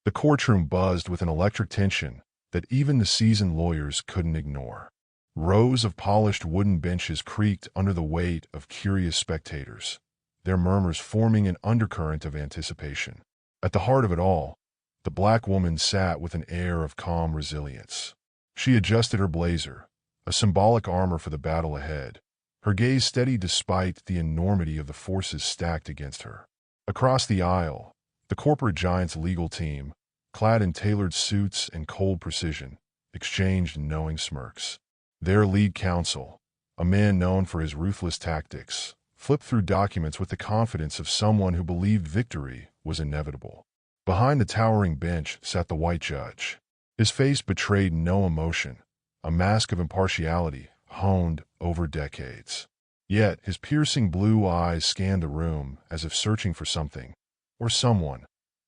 The courtroom buzzed with an electric tension that even the seasoned lawyers couldn't ignore. Rows of polished wooden benches creaked under the weight of curious spectators, their murmurs forming an undercurrent of anticipation. At the heart of it all, the black woman sat with an air of calm resilience. She adjusted her blazer, a symbolic armor for the battle ahead, her gaze steady despite the enormity of the forces stacked against her. Across the aisle, the corporate giant's legal team, clad in tailored suits and cold precision, exchanged knowing smirks. Their lead counsel, a man known for his ruthless tactics, flipped through documents with the confidence of someone who believed victory was inevitable. Behind the towering bench sat the white judge. His face betrayed no emotion, a mask of impartiality honed over decades. Yet his piercing blue eyes scanned the room as if searching for something, or someone,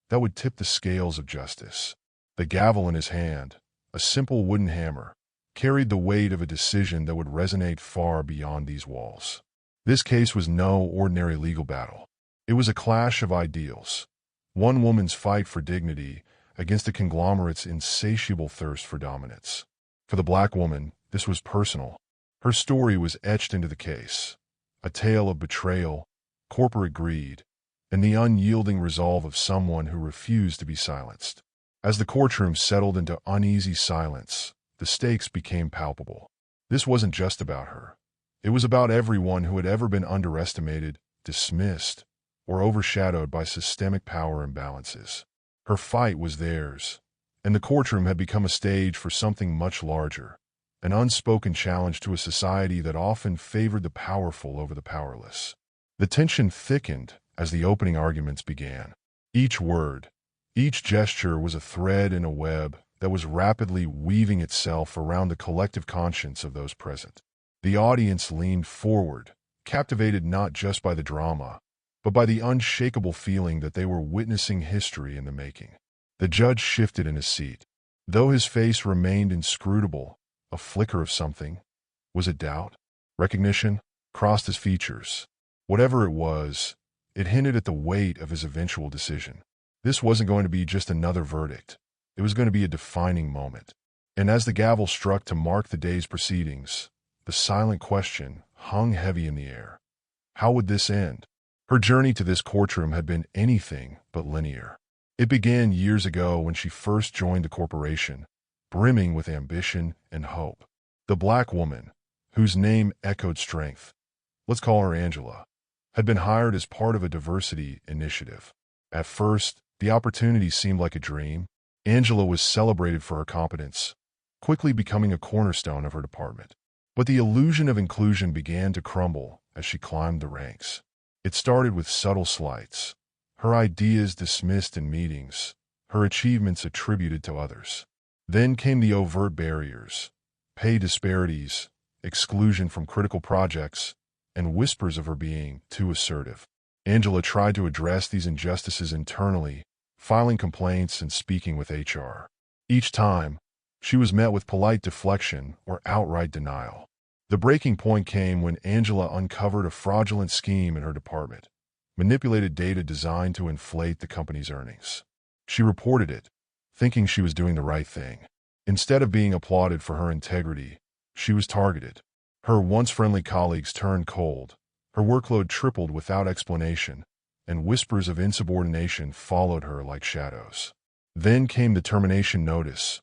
that would tip the scales of justice. The gavel in his hand, a simple wooden hammer, carried the weight of a decision that would resonate far beyond these walls. This case was no ordinary legal battle. It was a clash of ideals. One woman's fight for dignity against a conglomerate's insatiable thirst for dominance. For the black woman, this was personal. Her story was etched into the case, a tale of betrayal, corporate greed, and the unyielding resolve of someone who refused to be silenced. As the courtroom settled into uneasy silence, the stakes became palpable. This wasn't just about her. It was about everyone who had ever been underestimated, dismissed, or overshadowed by systemic power imbalances. Her fight was theirs, and the courtroom had become a stage for something much larger, an unspoken challenge to a society that often favored the powerful over the powerless. The tension thickened as the opening arguments began. Each word, each gesture was a thread in a web that was rapidly weaving itself around the collective conscience of those present. The audience leaned forward, captivated not just by the drama, but by the unshakable feeling that they were witnessing history in the making. The judge shifted in his seat. Though his face remained inscrutable, a flicker of something, was it doubt, recognition, crossed his features. Whatever it was, it hinted at the weight of his eventual decision. This wasn't going to be just another verdict. It was going to be a defining moment. And as the gavel struck to mark the day's proceedings, the silent question hung heavy in the air. How would this end? Her journey to this courtroom had been anything but linear. It began years ago when she first joined the corporation, brimming with ambition and hope. The black woman, whose name echoed strength, let's call her Angela, had been hired as part of a diversity initiative. At first, the opportunity seemed like a dream. Angela was celebrated for her competence, quickly becoming a cornerstone of her department. But the illusion of inclusion began to crumble as she climbed the ranks. It started with subtle slights, her ideas dismissed in meetings, her achievements attributed to others. Then came the overt barriers, pay disparities, exclusion from critical projects, and whispers of her being too assertive. Angela tried to address these injustices internally, filing complaints and speaking with HR. Each time, she was met with polite deflection or outright denial. The breaking point came when Angela uncovered a fraudulent scheme in her department, manipulated data designed to inflate the company's earnings. She reported it, thinking she was doing the right thing. Instead of being applauded for her integrity, she was targeted. Her once friendly colleagues turned cold, her workload tripled without explanation, and whispers of insubordination followed her like shadows. Then came the termination notice,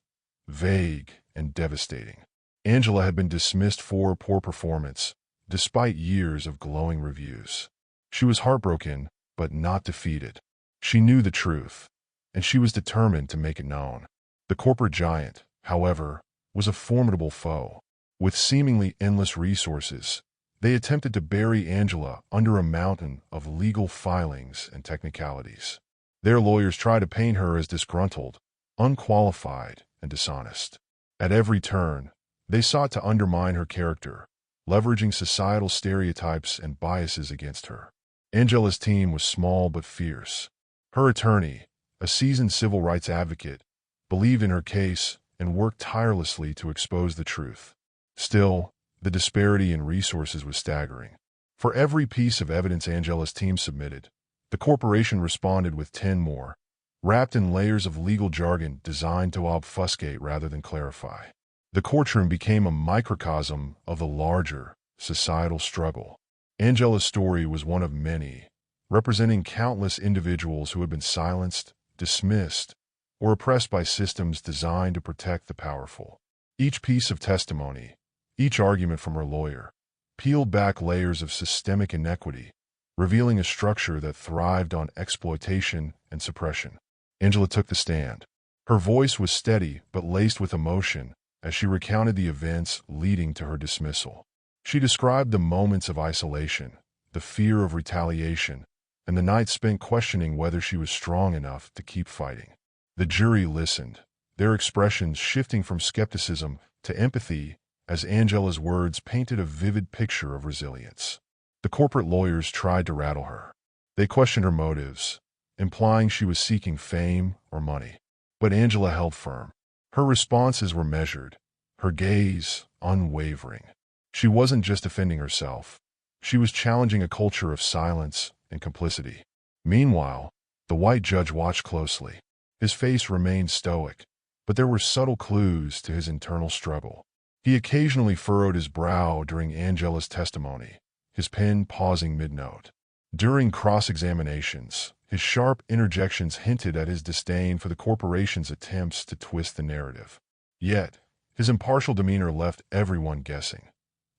vague and devastating. Angela had been dismissed for poor performance, despite years of glowing reviews. She was heartbroken, but not defeated. She knew the truth, and she was determined to make it known. The corporate giant, however, was a formidable foe. With seemingly endless resources, they attempted to bury Angela under a mountain of legal filings and technicalities. Their lawyers tried to paint her as disgruntled, unqualified, and dishonest. At every turn, they sought to undermine her character, leveraging societal stereotypes and biases against her. Angela's team was small but fierce. Her attorney, a seasoned civil rights advocate, believed in her case and worked tirelessly to expose the truth. Still, the disparity in resources was staggering. For every piece of evidence Angela's team submitted, the corporation responded with 10 more, wrapped in layers of legal jargon designed to obfuscate rather than clarify. The courtroom became a microcosm of the larger societal struggle. Angela's story was one of many, representing countless individuals who had been silenced, dismissed, or oppressed by systems designed to protect the powerful. Each piece of testimony, each argument from her lawyer, peeled back layers of systemic inequity, revealing a structure that thrived on exploitation and suppression. Angela took the stand. Her voice was steady but laced with emotion as she recounted the events leading to her dismissal. She described the moments of isolation, the fear of retaliation, and the nights spent questioning whether she was strong enough to keep fighting. The jury listened, their expressions shifting from skepticism to empathy as Angela's words painted a vivid picture of resilience. The corporate lawyers tried to rattle her. They questioned her motives, implying she was seeking fame or money. But Angela held firm. Her responses were measured, her gaze unwavering. She wasn't just defending herself. She was challenging a culture of silence and complicity. Meanwhile, the white judge watched closely. His face remained stoic, but there were subtle clues to his internal struggle. He occasionally furrowed his brow during Angela's testimony, his pen pausing mid-note. During cross-examinations, his sharp interjections hinted at his disdain for the corporation's attempts to twist the narrative. Yet, his impartial demeanor left everyone guessing.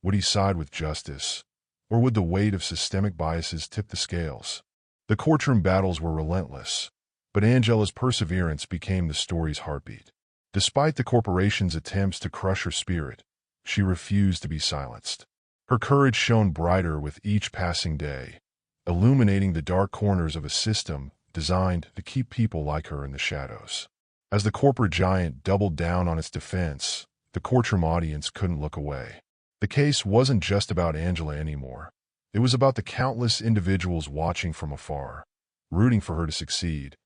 Would he side with justice, or would the weight of systemic biases tip the scales? The courtroom battles were relentless, but Angela's perseverance became the story's heartbeat. Despite the corporation's attempts to crush her spirit, she refused to be silenced. Her courage shone brighter with each passing day, illuminating the dark corners of a system designed to keep people like her in the shadows. As the corporate giant doubled down on its defense, the courtroom audience couldn't look away. The case wasn't just about Angela anymore. It was about the countless individuals watching from afar, rooting for her to succeed,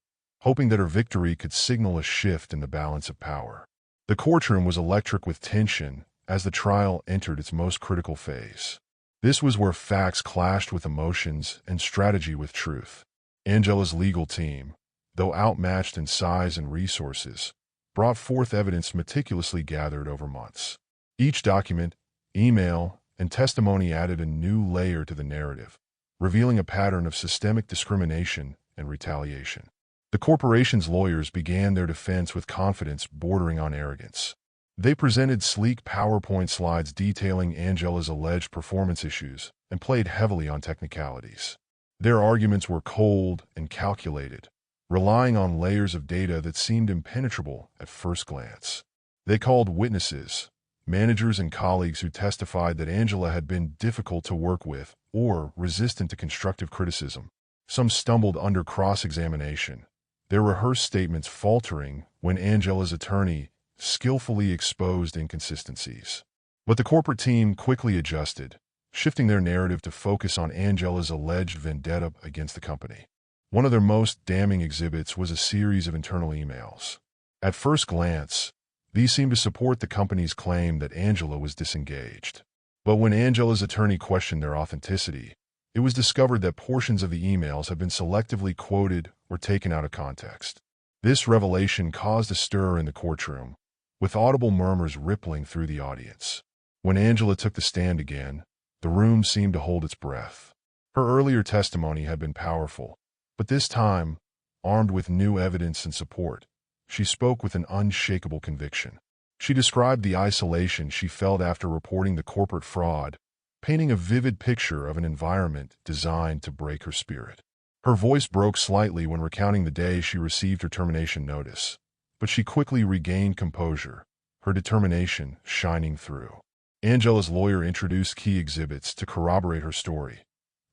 hoping that her victory could signal a shift in the balance of power. The courtroom was electric with tension as the trial entered its most critical phase. This was where facts clashed with emotions and strategy with truth. Angela's legal team, though outmatched in size and resources, brought forth evidence meticulously gathered over months. Each document, email, and testimony added a new layer to the narrative, revealing a pattern of systemic discrimination and retaliation. The corporation's lawyers began their defense with confidence bordering on arrogance. They presented sleek PowerPoint slides detailing Angela's alleged performance issues and played heavily on technicalities. Their arguments were cold and calculated, relying on layers of data that seemed impenetrable at first glance. They called witnesses, managers and colleagues who testified that Angela had been difficult to work with or resistant to constructive criticism. Some stumbled under cross-examination, their rehearsed statements faltering when Angela's attorney skillfully exposed inconsistencies. But the corporate team quickly adjusted, shifting their narrative to focus on Angela's alleged vendetta against the company. One of their most damning exhibits was a series of internal emails. At first glance, these seemed to support the company's claim that Angela was disengaged. But when Angela's attorney questioned their authenticity, it was discovered that portions of the emails had been selectively quoted or taken out of context. This revelation caused a stir in the courtroom, with audible murmurs rippling through the audience. When Angela took the stand again, the room seemed to hold its breath. Her earlier testimony had been powerful, but this time, armed with new evidence and support, she spoke with an unshakable conviction. She described the isolation she felt after reporting the corporate fraud, painting a vivid picture of an environment designed to break her spirit. Her voice broke slightly when recounting the day she received her termination notice, but she quickly regained composure, her determination shining through. Angela's lawyer introduced key exhibits to corroborate her story: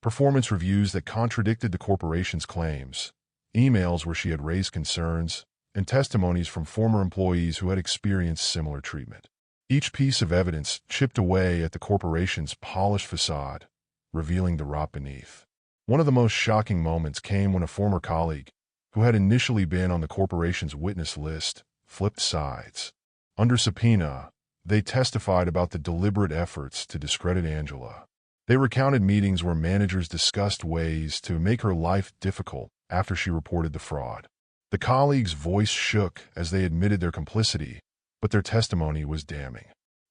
performance reviews that contradicted the corporation's claims, emails where she had raised concerns, and testimonies from former employees who had experienced similar treatment. Each piece of evidence chipped away at the corporation's polished facade, revealing the rot beneath. One of the most shocking moments came when a former colleague, who had initially been on the corporation's witness list, flipped sides. Under subpoena, they testified about the deliberate efforts to discredit Angela. They recounted meetings where managers discussed ways to make her life difficult after she reported the fraud. The colleagues' voice shook as they admitted their complicity, but their testimony was damning.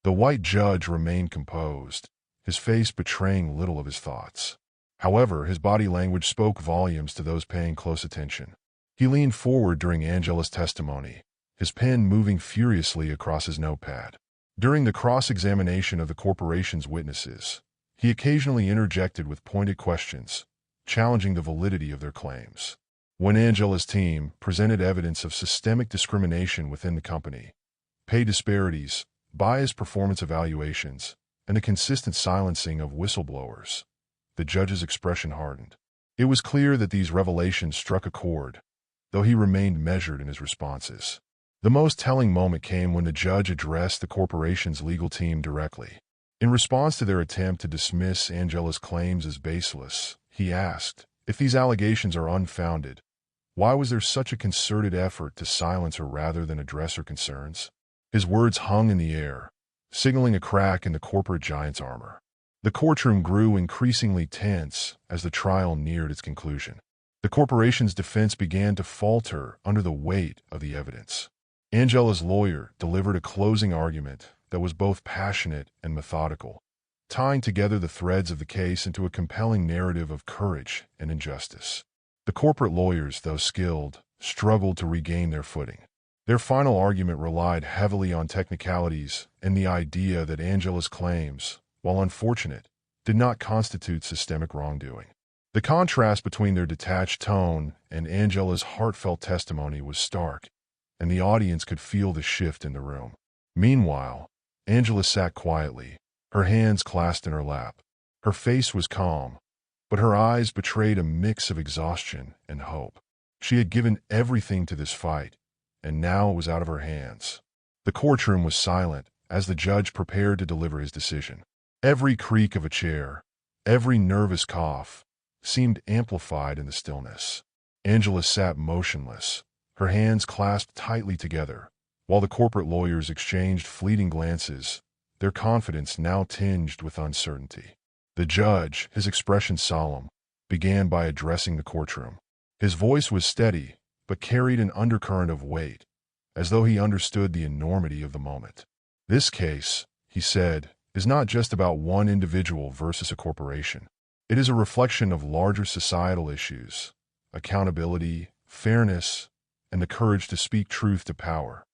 The white judge remained composed, his face betraying little of his thoughts. However, his body language spoke volumes to those paying close attention. He leaned forward during Angela's testimony, his pen moving furiously across his notepad. During the cross-examination of the corporation's witnesses, he occasionally interjected with pointed questions, challenging the validity of their claims. When Angela's team presented evidence of systemic discrimination within the company, pay disparities, biased performance evaluations, and the consistent silencing of whistleblowers, the judge's expression hardened. It was clear that these revelations struck a chord, though he remained measured in his responses. The most telling moment came when the judge addressed the corporation's legal team directly. In response to their attempt to dismiss Angela's claims as baseless, he asked, "If these allegations are unfounded, why was there such a concerted effort to silence her rather than address her concerns?" His words hung in the air, signaling a crack in the corporate giant's armor. The courtroom grew increasingly tense as the trial neared its conclusion. The corporation's defense began to falter under the weight of the evidence. Angela's lawyer delivered a closing argument that was both passionate and methodical, tying together the threads of the case into a compelling narrative of courage and injustice. The corporate lawyers, though skilled, struggled to regain their footing. Their final argument relied heavily on technicalities and the idea that Angela's claims, while unfortunate, did not constitute systemic wrongdoing. The contrast between their detached tone and Angela's heartfelt testimony was stark, and the audience could feel the shift in the room. Meanwhile, Angela sat quietly, her hands clasped in her lap. Her face was calm, but her eyes betrayed a mix of exhaustion and hope. She had given everything to this fight, and now it was out of her hands. The courtroom was silent as the judge prepared to deliver his decision. Every creak of a chair, every nervous cough, seemed amplified in the stillness. Angela sat motionless, her hands clasped tightly together, while the corporate lawyers exchanged fleeting glances, their confidence now tinged with uncertainty. The judge, his expression solemn, began by addressing the courtroom. His voice was steady, but carried an undercurrent of weight, as though he understood the enormity of the moment. "This case," he said, "is not just about one individual versus a corporation. It is a reflection of larger societal issues, accountability, fairness, and the courage to speak truth to power."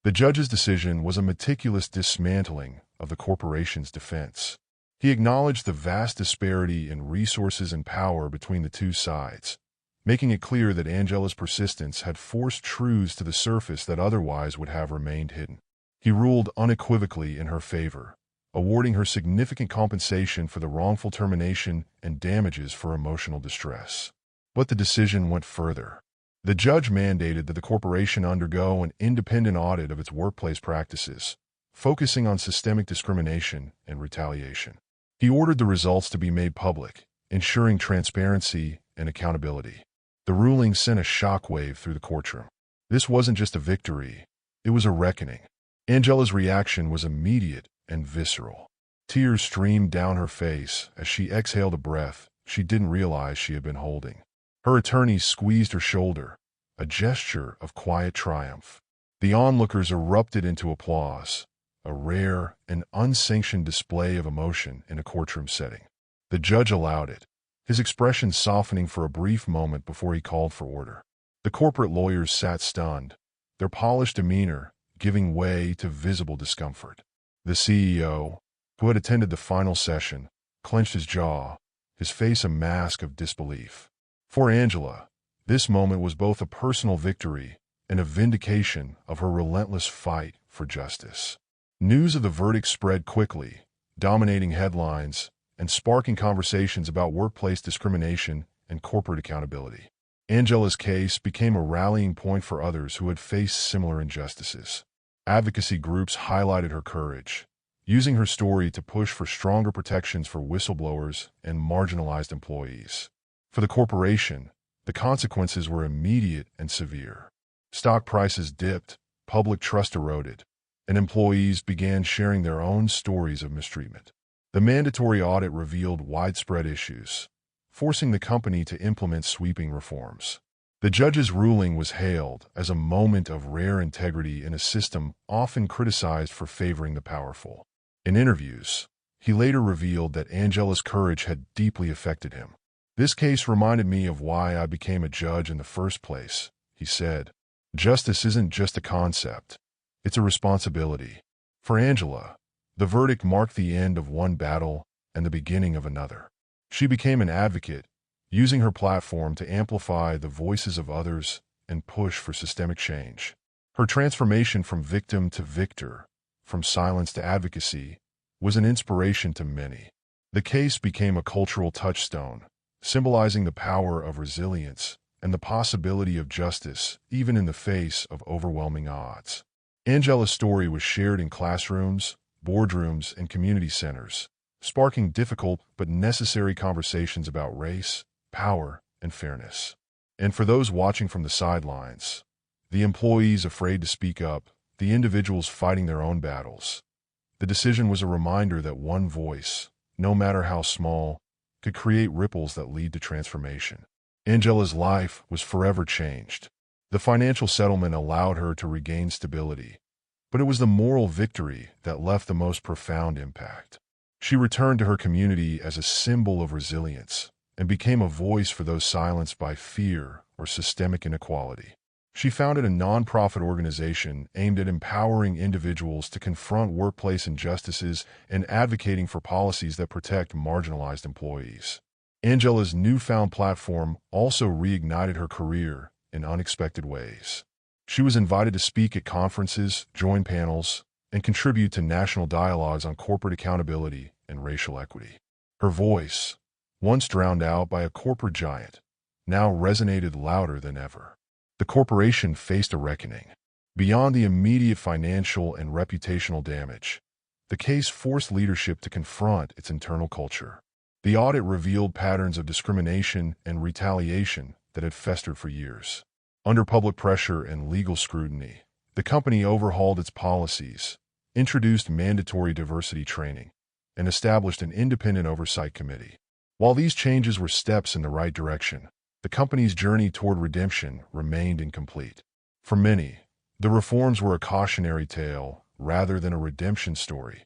The judge's decision was a meticulous dismantling of the corporation's defense. He acknowledged the vast disparity in resources and power between the two sides, making it clear that Angela's persistence had forced truths to the surface that otherwise would have remained hidden. He ruled unequivocally in her favor, awarding her significant compensation for the wrongful termination and damages for emotional distress. But the decision went further. The judge mandated that the corporation undergo an independent audit of its workplace practices, focusing on systemic discrimination and retaliation. He ordered the results to be made public, ensuring transparency and accountability. The ruling sent a shockwave through the courtroom. This wasn't just a victory, it was a reckoning. Angela's reaction was immediate and visceral. Tears streamed down her face as she exhaled a breath she didn't realize she had been holding. Her attorneys squeezed her shoulder, a gesture of quiet triumph. The onlookers erupted into applause, a rare and unsanctioned display of emotion in a courtroom setting. The judge allowed it, his expression softening for a brief moment before he called for order. The corporate lawyers sat stunned, their polished demeanor giving way to visible discomfort. The CEO, who had attended the final session, clenched his jaw, his face a mask of disbelief. For Angela, this moment was both a personal victory and a vindication of her relentless fight for justice. News of the verdict spread quickly, dominating headlines and sparking conversations about workplace discrimination and corporate accountability. Angela's case became a rallying point for others who had faced similar injustices. Advocacy groups highlighted her courage, using her story to push for stronger protections for whistleblowers and marginalized employees. For the corporation, the consequences were immediate and severe. Stock prices dipped, public trust eroded, and employees began sharing their own stories of mistreatment. The mandatory audit revealed widespread issues, forcing the company to implement sweeping reforms. The judge's ruling was hailed as a moment of rare integrity in a system often criticized for favoring the powerful. In interviews, he later revealed that Angela's courage had deeply affected him. "This case reminded me of why I became a judge in the first place," he said. "Justice isn't just a concept, it's a responsibility." For Angela, the verdict marked the end of one battle and the beginning of another. She became an advocate, using her platform to amplify the voices of others and push for systemic change. Her transformation from victim to victor, from silence to advocacy, was an inspiration to many. The case became a cultural touchstone, symbolizing the power of resilience and the possibility of justice even in the face of overwhelming odds. Angela's story was shared in classrooms, boardrooms, and community centers, sparking difficult but necessary conversations about race, power, and fairness. And for those watching from the sidelines, the employees afraid to speak up, the individuals fighting their own battles, the decision was a reminder that one voice, no matter how small, could create ripples that lead to transformation. Angela's life was forever changed. The financial settlement allowed her to regain stability, but it was the moral victory that left the most profound impact. She returned to her community as a symbol of resilience and became a voice for those silenced by fear or systemic inequality. She founded a nonprofit organization aimed at empowering individuals to confront workplace injustices and advocating for policies that protect marginalized employees. Angela's newfound platform also reignited her career in unexpected ways. She was invited to speak at conferences, join panels, and contribute to national dialogues on corporate accountability and racial equity. Her voice, once drowned out by a corporate giant, now resonated louder than ever. The corporation faced a reckoning. Beyond the immediate financial and reputational damage, the case forced leadership to confront its internal culture. The audit revealed patterns of discrimination and retaliation that had festered for years. Under public pressure and legal scrutiny, the company overhauled its policies, introduced mandatory diversity training, and established an independent oversight committee. While these changes were steps in the right direction, the company's journey toward redemption remained incomplete. For many, the reforms were a cautionary tale rather than a redemption story,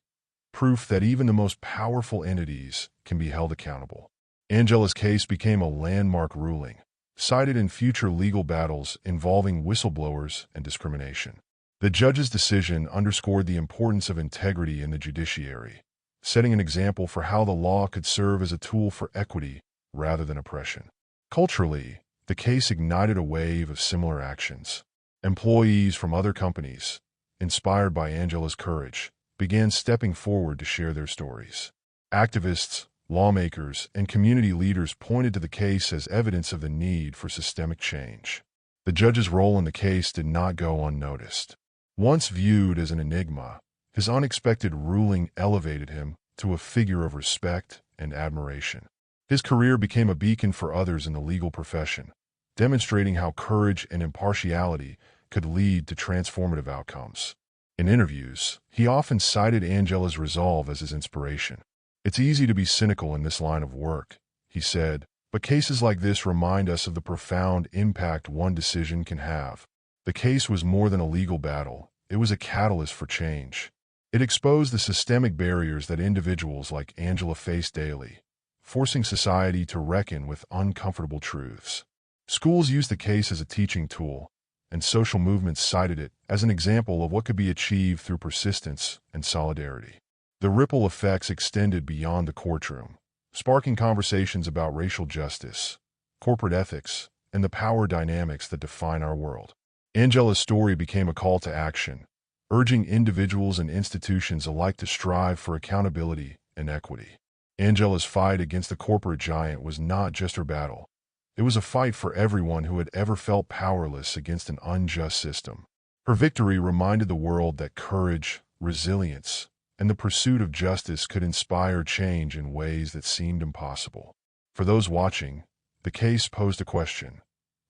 proof that even the most powerful entities can be held accountable. Angela's case became a landmark ruling, cited in future legal battles involving whistleblowers and discrimination. The judge's decision underscored the importance of integrity in the judiciary, setting an example for how the law could serve as a tool for equity rather than oppression. Culturally, the case ignited a wave of similar actions. Employees from other companies, inspired by Angela's courage, began stepping forward to share their stories. Activists, lawmakers, and community leaders pointed to the case as evidence of the need for systemic change. The judge's role in the case did not go unnoticed. Once viewed as an enigma, his unexpected ruling elevated him to a figure of respect and admiration. His career became a beacon for others in the legal profession, demonstrating how courage and impartiality could lead to transformative outcomes. In interviews, he often cited Angela's resolve as his inspiration. "It's easy to be cynical in this line of work," he said, "but cases like this remind us of the profound impact one decision can have." The case was more than a legal battle. It was a catalyst for change. It exposed the systemic barriers that individuals like Angela face daily, forcing society to reckon with uncomfortable truths. Schools used the case as a teaching tool, and social movements cited it as an example of what could be achieved through persistence and solidarity. The ripple effects extended beyond the courtroom, sparking conversations about racial justice, corporate ethics, and the power dynamics that define our world. Angela's story became a call to action, urging individuals and institutions alike to strive for accountability and equity. Angela's fight against the corporate giant was not just her battle. It was a fight for everyone who had ever felt powerless against an unjust system. Her victory reminded the world that courage, resilience, and the pursuit of justice could inspire change in ways that seemed impossible. For those watching, the case posed a question.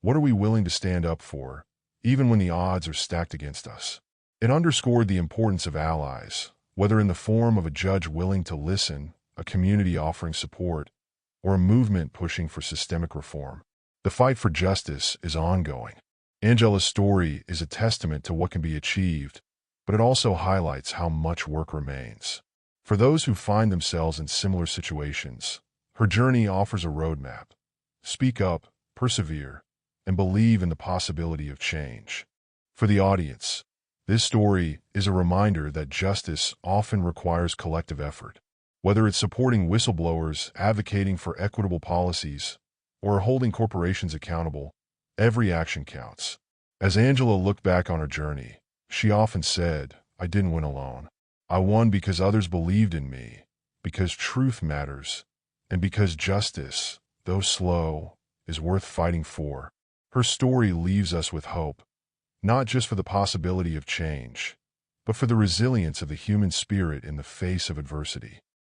What are we willing to stand up for, even when the odds are stacked against us? It underscored the importance of allies, whether in the form of a judge willing to listen, a community offering support, or a movement pushing for systemic reform. The fight for justice is ongoing. Angela's story is a testament to what can be achieved, but it also highlights how much work remains. For those who find themselves in similar situations, her journey offers a roadmap. Speak up, persevere, and believe in the possibility of change. For the audience, this story is a reminder that justice often requires collective effort. Whether it's supporting whistleblowers, advocating for equitable policies, or holding corporations accountable, every action counts. As Angela looked back on her journey, she often said, "I didn't win alone. I won because others believed in me, because truth matters, and because justice, though slow, is worth fighting for." Her story leaves us with hope, not just for the possibility of change, but for the resilience of the human spirit in the face of adversity.